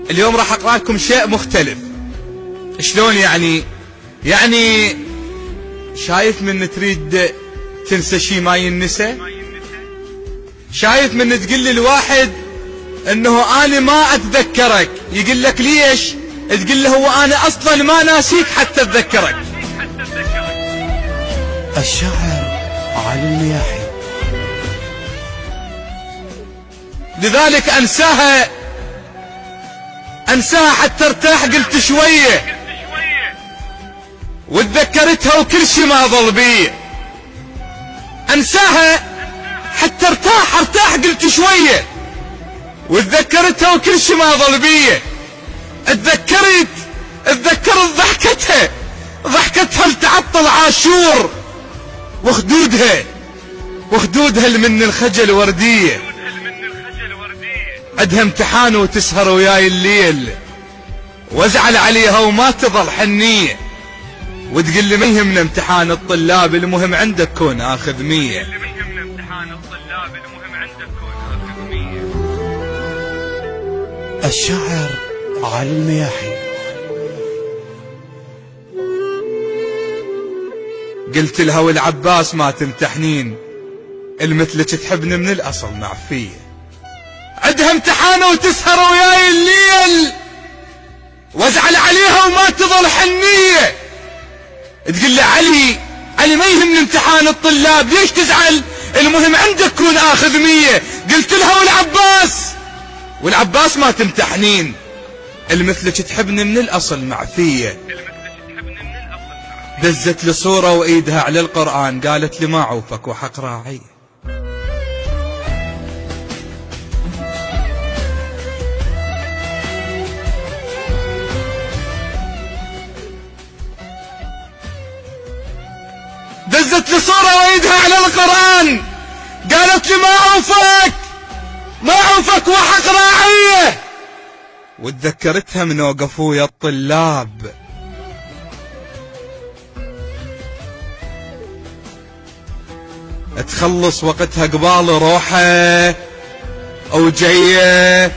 اليوم راح اقرأ لكم شيء مختلف. شلون يعني شايف من تريد تنسى شي ما ينسى؟ شايف من تقول لي الواحد انه انا ما اتذكرك، يقول لك ليش؟ تقول له هو انا اصلا ما ناسيك حتى اتذكرك. الشاعر علي المياحي. لذلك انساها حتى ارتاح، قلت شوية وتذكرتها وكل شي ما ظل بي. انساها حتى ارتاح قلت شوية وتذكرتها وكل شي ما ظل بي. اتذكرت ضحكتها لتعطل عاشور وخدودها من الخجل وردية. عدها امتحان وتسهر وياي الليل، وازعل عليها وما تظل حنية، وتقول لي ما يهمنا امتحان الطلاب، المهم عندك كون اخذ 100. الشاعر علي المياحي. قلت لها والعباس ما تمتحنين، المثلك تحبني من الاصل معفية. عدها امتحانه وتسهر وياي الليل، وازعل عليها وما تظل حنية، تقول لي علي ما يهمني امتحان الطلاب، ليش تزعل؟ المهم عندك كون اخذ 100. قلت لها والعباس ما تمتحنين، المثلك تحبني من الاصل معفية. دزت لي صورة وايدها على القرآن، قالت لي ما عوفك وحق راعي. دزت لي صورة وايدها على القرآن، قالت لي ما عوفك وحق راعية. وتذكرتها من وقفوا يا الطلاب، تخلص وقتها قبال روحه او جايه